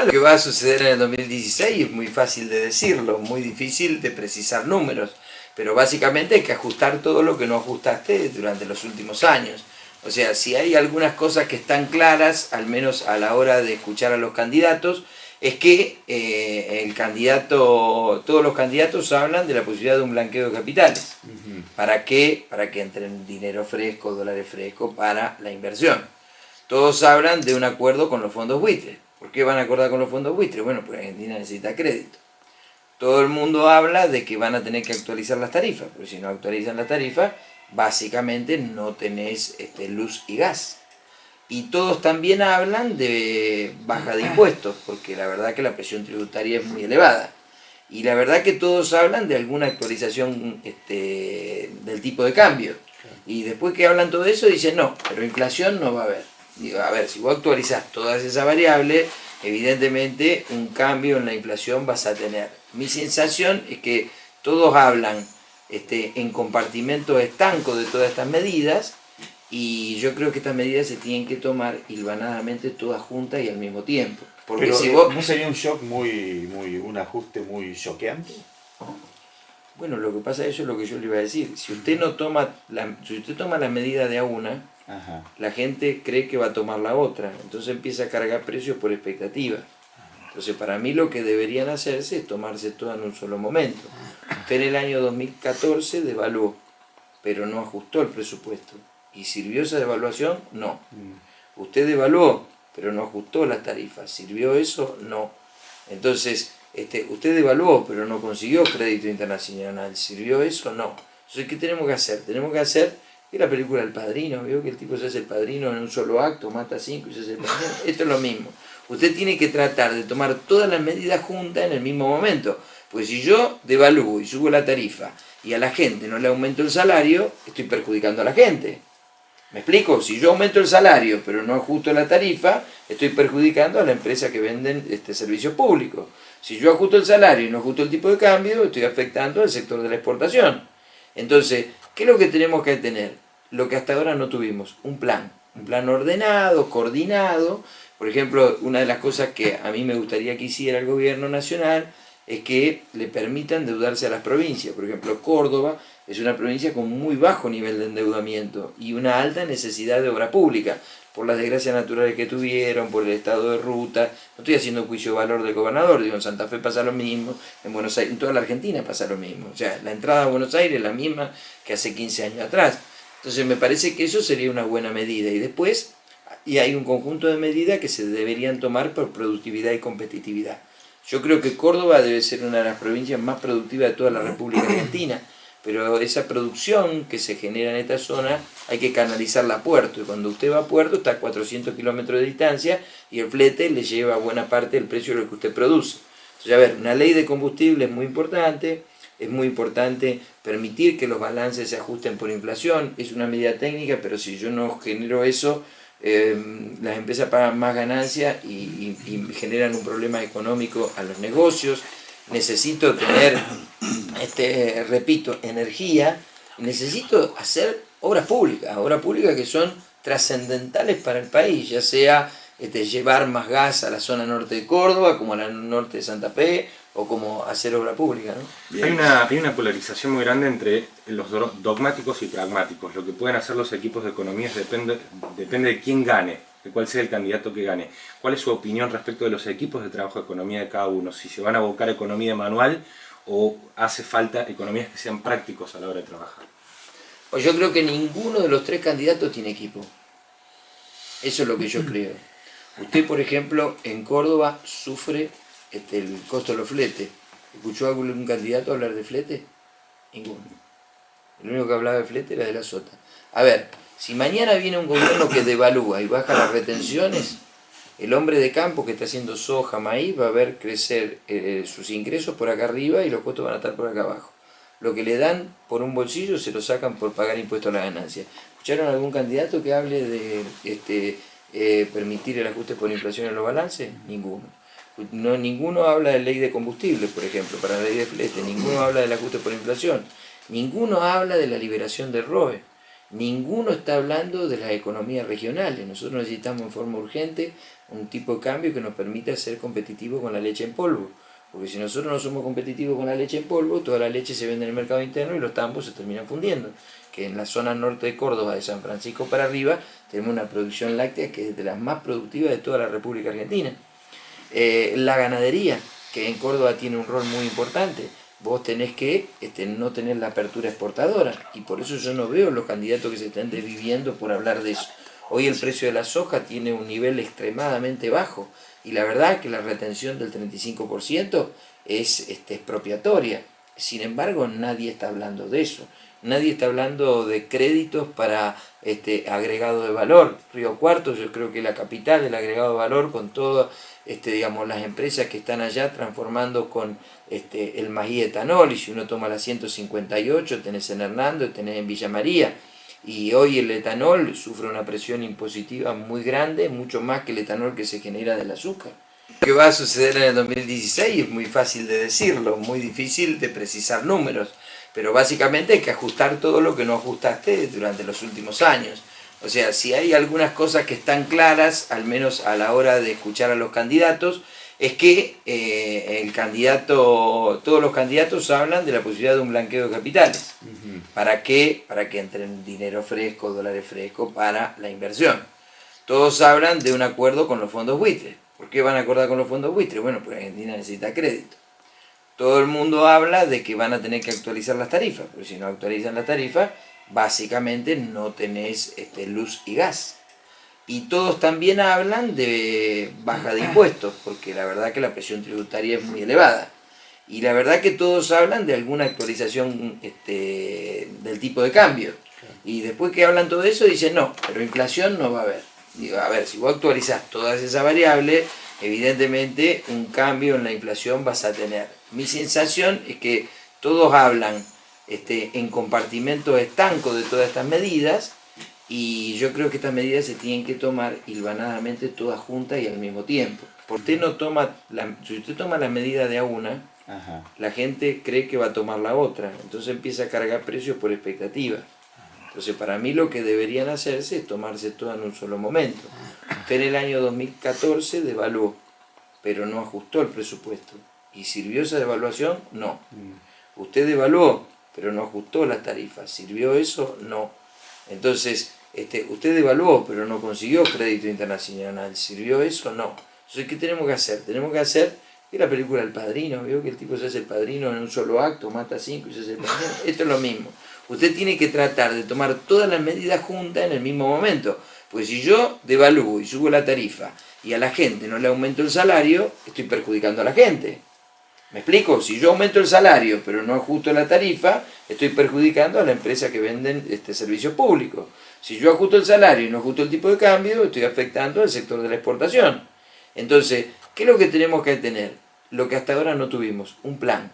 lo que va a suceder en el 2016 es muy fácil de decirlo, muy difícil de precisar números, pero básicamente hay que ajustar todo lo que no ajustaste durante los últimos años. O sea, si hay algunas cosas que están claras, al menos a la hora de escuchar a los candidatos, es que todos los candidatos hablan de la posibilidad de un blanqueo de capitales. ¿Para qué? Para que entren dinero fresco, dólares frescos para la inversión. Todos hablan de un acuerdo con los fondos buitres. ¿Por qué van a acordar con los fondos buitres? Bueno, porque Argentina necesita crédito. Todo el mundo habla de que van a tener que actualizar las tarifas, pero si no actualizan las tarifas, básicamente no tenés luz y gas. Y todos también hablan de baja de impuestos, porque la verdad que la presión tributaria es muy elevada. Y la verdad que todos hablan de alguna actualización del tipo de cambio. Y después que hablan todo eso, dicen no, pero inflación no va a haber. Digo, a ver, si vos actualizás todas esas variables, evidentemente un cambio en la inflación vas a tener. Mi sensación es que todos hablan en compartimentos estancos de todas estas medidas, y yo creo que estas medidas se tienen que tomar hilvanadamente todas juntas y al mismo tiempo. Porque pero si vos... ¿no sería un shock un ajuste muy choqueante? Bueno, lo que pasa es eso es lo que yo le iba a decir. Si usted no toma si usted toma la medida de a una, Ajá. la gente cree que va a tomar la otra. Entonces empieza a cargar precios por expectativa. Entonces para mí lo que deberían hacerse es tomarse todo en un solo momento. Usted en el año 2014 devaluó, pero no ajustó el presupuesto. ¿Y sirvió esa devaluación? No. Usted devaluó, pero no ajustó las tarifas. ¿Sirvió eso? No. Entonces, usted devaluó, pero no consiguió crédito internacional. ¿Sirvió eso? No. Entonces, ¿qué tenemos que hacer? Tenemos que hacer, es la película El Padrino, veo que el tipo se hace el padrino en un solo acto, mata a 5 y se hace el padrino. Esto es lo mismo. Usted tiene que tratar de tomar todas las medidas juntas en el mismo momento. Pues si yo devalúo y subo la tarifa y a la gente no le aumento el salario, estoy perjudicando a la gente. ¿Me explico? Si yo aumento el salario pero no ajusto la tarifa, estoy perjudicando a la empresa que venden servicios públicos. Si yo ajusto el salario y no ajusto el tipo de cambio, estoy afectando al sector de la exportación. Entonces, ¿qué es lo que tenemos que tener? Lo que hasta ahora no tuvimos, un plan ordenado, coordinado. Por ejemplo, una de las cosas que a mí me gustaría que hiciera el gobierno nacional es que le permitan endeudarse a las provincias. Por ejemplo, Córdoba es una provincia con muy bajo nivel de endeudamiento y una alta necesidad de obra pública, por las desgracias naturales que tuvieron, por el estado de ruta. No estoy haciendo juicio de valor del gobernador, digo, en Santa Fe pasa lo mismo, en Buenos Aires, en toda la Argentina pasa lo mismo. O sea, la entrada a Buenos Aires es la misma que hace 15 años atrás. Entonces me parece que eso sería una buena medida. Y después, y hay un conjunto de medidas que se deberían tomar por productividad y competitividad. Yo creo que Córdoba debe ser una de las provincias más productivas de toda la República Argentina, pero esa producción que se genera en esta zona hay que canalizarla a puerto, y cuando usted va a puerto está a 400 kilómetros de distancia y el flete le lleva buena parte del precio de lo que usted produce. Entonces, a ver, una ley de combustible es muy importante permitir que los balances se ajusten por inflación, es una medida técnica, pero si yo no genero eso, las empresas pagan más ganancias y generan un problema económico a los negocios. Necesito tener, repito, energía, necesito hacer obras públicas que son trascendentales para el país, ya sea llevar más gas a la zona norte de Córdoba, como a la norte de Santa Fe, o como hacer obra pública, ¿no? Hay una polarización muy grande entre los dogmáticos y pragmáticos. Lo que pueden hacer los equipos de economías depende de quién gane, de cuál sea el candidato que gane. ¿Cuál es su opinión respecto de los equipos de trabajo de economía de cada uno? Si se van a abocar a economía manual o hace falta economías que sean prácticos a la hora de trabajar. Pues yo creo que ninguno de los tres candidatos tiene equipo. Eso es lo que yo creo. Usted, por ejemplo, en Córdoba sufre el costo de los fletes. ¿Escuchó algún candidato hablar de flete? Ninguno. El único que hablaba de flete era de la Sota. A ver, si mañana viene un gobierno que devalúa y baja las retenciones, el hombre de campo que está haciendo soja, maíz, va a ver crecer sus ingresos por acá arriba y los costos van a estar por acá abajo. Lo que le dan por un bolsillo se lo sacan por pagar impuestos a la ganancia. ¿Escucharon algún candidato que hable de permitir el ajuste por inflación en los balances? Ninguno. No, ninguno habla de ley de combustible, por ejemplo, para la ley de flete. Ninguno habla del ajuste por inflación. Ninguno habla de la liberación del ROE. Ninguno está hablando de las economías regionales. Nosotros necesitamos en forma urgente un tipo de cambio que nos permita ser competitivos con la leche en polvo. Porque si nosotros no somos competitivos con la leche en polvo, toda la leche se vende en el mercado interno y los tambos se terminan fundiendo. Que en la zona norte de Córdoba, de San Francisco para arriba, tenemos una producción láctea que es de las más productivas de toda la República Argentina. La ganadería, que en Córdoba tiene un rol muy importante. Vos tenés que no tener la apertura exportadora, y por eso yo no veo los candidatos que se están desviviendo por hablar de eso. Hoy el precio de la soja tiene un nivel extremadamente bajo, y la verdad que la retención del 35% es expropiatoria. Sin embargo, nadie está hablando de eso. Nadie está hablando de créditos para agregado de valor. Río Cuarto, yo creo que la capital del agregado de valor, con todas digamos, las empresas que están allá transformando con el maíz etanol, y si uno toma la 158, tenés en Hernando, tenés en Villa María, y hoy el etanol sufre una presión impositiva muy grande, mucho más que el etanol que se genera del azúcar. ¿Qué va a suceder en el 2016? Es muy fácil de decirlo, muy difícil de precisar números, pero básicamente hay que ajustar todo lo que no ajustaste durante los últimos años. O sea, si hay algunas cosas que están claras, al menos a la hora de escuchar a los candidatos, es que todos los candidatos hablan de la posibilidad de un blanqueo de capitales. ¿Para qué? Para que entren dinero fresco, dólares frescos para la inversión. Todos hablan de un acuerdo con los fondos buitres. ¿Por qué van a acordar con los fondos buitres? Bueno, porque Argentina necesita crédito. Todo el mundo habla de que van a tener que actualizar las tarifas, porque si no actualizan las tarifas, básicamente no tenés luz y gas. Y todos también hablan de baja de impuestos, porque la verdad que la presión tributaria es muy elevada. Y la verdad que todos hablan de alguna actualización del tipo de cambio. Y después que hablan todo eso, dicen no, pero inflación no va a haber. Digo, a ver, si vos actualizás todas esas variables, evidentemente un cambio en la inflación vas a tener. Mi sensación es que todos hablan en compartimentos estancos de todas estas medidas, y yo creo que estas medidas se tienen que tomar hilvanadamente todas juntas y al mismo tiempo. Porque si usted toma la medida de a una, la gente cree que va a tomar la otra, entonces empieza a cargar precios por expectativa. Entonces para mí lo que deberían hacerse es tomarse todo en un solo momento. Usted en el año 2014 devaluó, pero no ajustó el presupuesto. ¿Y sirvió esa devaluación? No. Usted devaluó, pero no ajustó las tarifas. ¿Sirvió eso? No. Entonces, usted devaluó, pero no consiguió crédito internacional. ¿Sirvió eso? No. Entonces, ¿qué tenemos que hacer? Tenemos que hacer, es la película El Padrino, veo que el tipo se hace el padrino en un solo acto, mata a 5 y se hace el padrino. Esto es lo mismo. Usted tiene que tratar de tomar todas las medidas juntas en el mismo momento. Pues si yo devalúo y subo la tarifa y a la gente no le aumento el salario, estoy perjudicando a la gente. ¿Me explico? Si yo aumento el salario pero no ajusto la tarifa, estoy perjudicando a la empresa que venden servicios públicos. Si yo ajusto el salario y no ajusto el tipo de cambio, estoy afectando al sector de la exportación. Entonces, ¿qué es lo que tenemos que tener? Lo que hasta ahora no tuvimos, un plan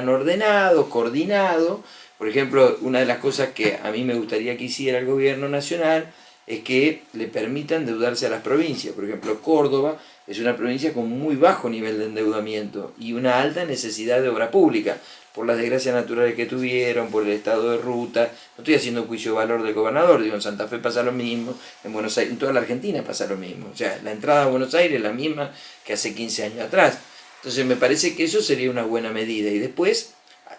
ordenado, coordinado. Por ejemplo, una de las cosas que a mí me gustaría que hiciera el gobierno nacional es que le permitan endeudarse a las provincias. Por ejemplo, Córdoba es una provincia con muy bajo nivel de endeudamiento y una alta necesidad de obra pública, por las desgracias naturales que tuvieron, por el estado de ruta. No estoy haciendo juicio de valor del gobernador, digo, en Santa Fe pasa lo mismo, en Buenos Aires, en toda la Argentina pasa lo mismo. O sea, la entrada a Buenos Aires es la misma que hace 15 años atrás. Entonces me parece que eso sería una buena medida. Y después,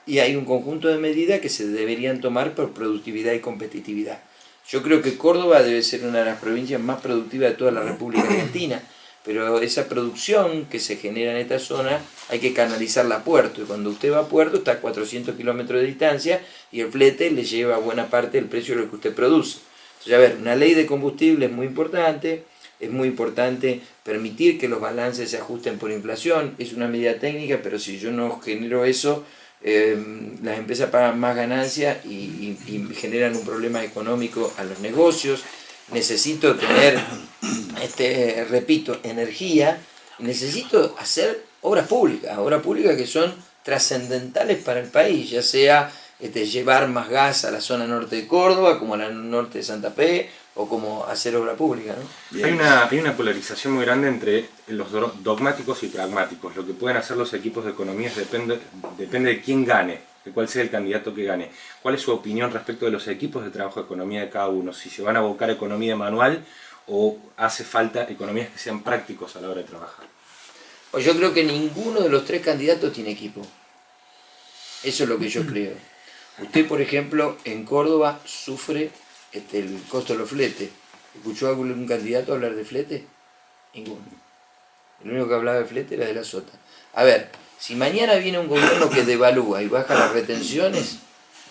hay un conjunto de medidas que se deberían tomar por productividad y competitividad. Yo creo que Córdoba debe ser una de las provincias más productivas de toda la República Argentina, pero esa producción que se genera en esta zona hay que canalizarla a puerto, y cuando usted va a puerto está a 400 kilómetros de distancia y el flete le lleva buena parte del precio de lo que usted produce. Entonces, a ver, una ley de combustible es muy importante permitir que los balances se ajusten por inflación, es una medida técnica, pero si yo no genero eso, las empresas pagan más ganancias y generan un problema económico a los negocios. Necesito tener, repito, energía, necesito hacer obras públicas que son trascendentales para el país, ya sea llevar más gas a la zona norte de Córdoba, como a la norte de Santa Fe, o como hacer obra pública, ¿no? Hay una polarización muy grande entre los dogmáticos y pragmáticos. Lo que pueden hacer los equipos de economías depende de quién gane, de cuál sea el candidato que gane. ¿Cuál es su opinión respecto de los equipos de trabajo de economía de cada uno? Si se van a abocar a economía manual o hace falta economías que sean prácticos a la hora de trabajar. Pues yo creo que ninguno de los tres candidatos tiene equipo. Eso es lo que yo creo. Usted, por ejemplo, en Córdoba sufre el costo de los fletes. ¿Escuchó algún candidato hablar de flete? Ninguno. El único que hablaba de flete era de la Sota. A ver, si mañana viene un gobierno que devalúa y baja las retenciones,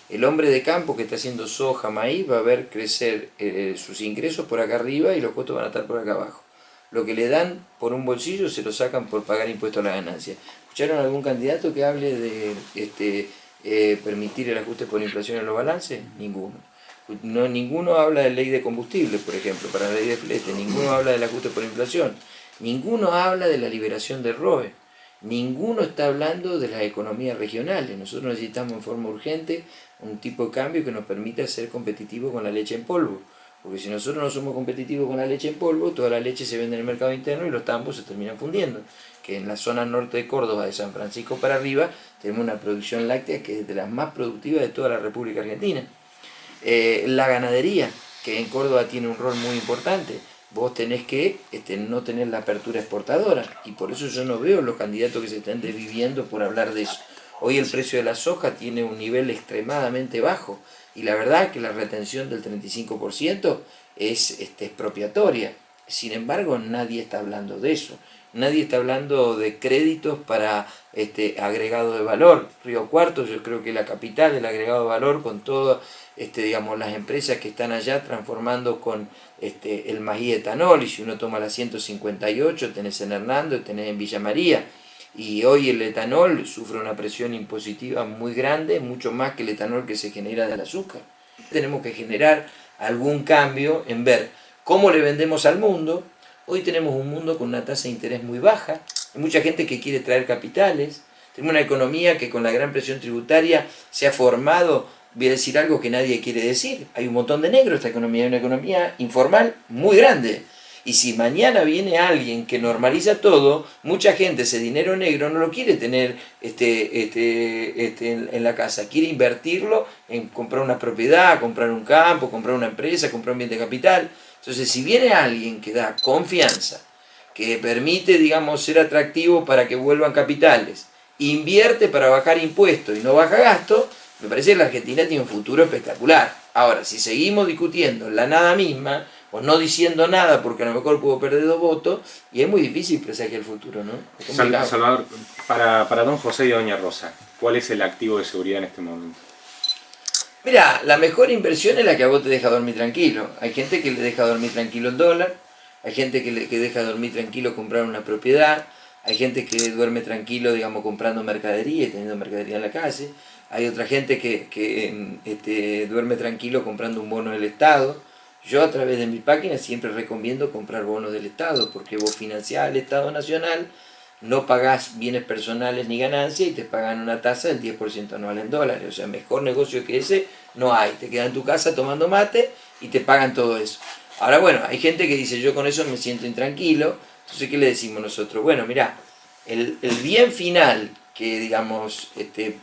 el hombre de campo que está haciendo soja, maíz, va a ver crecer sus ingresos por acá arriba y los costos van a estar por acá abajo. Lo que le dan por un bolsillo se lo sacan por pagar impuestos a la ganancia. ¿Escucharon algún candidato que hable de permitir el ajuste por inflación en los balances? Ninguno. No, ninguno habla de ley de combustible, por ejemplo, para la ley de flete. Ninguno habla del ajuste por inflación. Ninguno habla de la liberación del ROE. Ninguno está hablando de las economías regionales. Nosotros necesitamos en forma urgente un tipo de cambio que nos permita ser competitivos con la leche en polvo. Porque si nosotros no somos competitivos con la leche en polvo, toda la leche se vende en el mercado interno y los tambos se terminan fundiendo. Que en la zona norte de Córdoba, de San Francisco para arriba, tenemos una producción láctea que es de las más productivas de toda la República Argentina. La ganadería, que en Córdoba tiene un rol muy importante. Vos tenés que no tener la apertura exportadora, y por eso yo no veo los candidatos que se están desviviendo por hablar de eso. Hoy el precio de la soja tiene un nivel extremadamente bajo, y la verdad que la retención del 35% es expropiatoria. Sin embargo, nadie está hablando de eso. Nadie está hablando de créditos para agregado de valor. Río Cuarto, yo creo que la capital del agregado de valor, con todas digamos, las empresas que están allá transformando con el maíz etanol, y si uno toma la 158, tenés en Hernando, tenés en Villa María, y hoy el etanol sufre una presión impositiva muy grande, mucho más que el etanol que se genera del azúcar. Tenemos que generar algún cambio en ver cómo le vendemos al mundo. Hoy tenemos un mundo con una tasa de interés muy baja, hay mucha gente que quiere traer capitales, tenemos una economía que con la gran presión tributaria se ha formado, voy a decir algo que nadie quiere decir, hay un montón de negros en esta economía, hay una economía informal muy grande. Y si mañana viene alguien que normaliza todo, mucha gente ese dinero negro no lo quiere tener en la casa, quiere invertirlo en comprar una propiedad, comprar un campo, comprar una empresa, comprar un bien de capital. Entonces, si viene alguien que da confianza, que permite, digamos, ser atractivo para que vuelvan capitales, invierte para bajar impuestos y no baja gasto, me parece que la Argentina tiene un futuro espectacular. Ahora, si seguimos discutiendo la nada misma, o no diciendo nada porque a lo mejor puedo perder 2 votos, y es muy difícil presagiar el futuro, ¿no? Salvador, para don José y doña Rosa, ¿cuál es el activo de seguridad en este momento? Mira, la mejor inversión es la que a vos te deja dormir tranquilo. Hay gente que le deja dormir tranquilo el dólar, hay gente que deja dormir tranquilo comprar una propiedad, hay gente que duerme tranquilo, digamos, comprando mercadería y teniendo mercadería en la calle, hay otra gente que duerme tranquilo comprando un bono del Estado. Yo a través de mi página siempre recomiendo comprar bonos del Estado, porque vos financiás al Estado Nacional, no pagás bienes personales ni ganancias y te pagan una tasa del 10% anual en dólares. O sea, mejor negocio que ese no hay. Te quedas en tu casa tomando mate y te pagan todo eso. Ahora, bueno, hay gente que dice, yo con eso me siento intranquilo. Entonces, ¿qué le decimos nosotros? Bueno, mirá, el bien final que, digamos,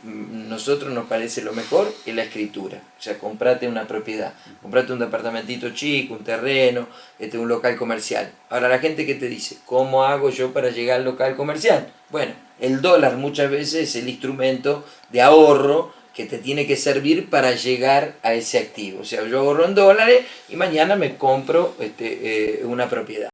nosotros nos parece lo mejor es la escritura. O sea, comprate una propiedad, comprate un departamentito chico, un terreno, un local comercial. Ahora la gente que te dice, ¿cómo hago yo para llegar al local comercial? Bueno, el dólar muchas veces es el instrumento de ahorro que te tiene que servir para llegar a ese activo. O sea, yo ahorro en dólares y mañana me compro una propiedad.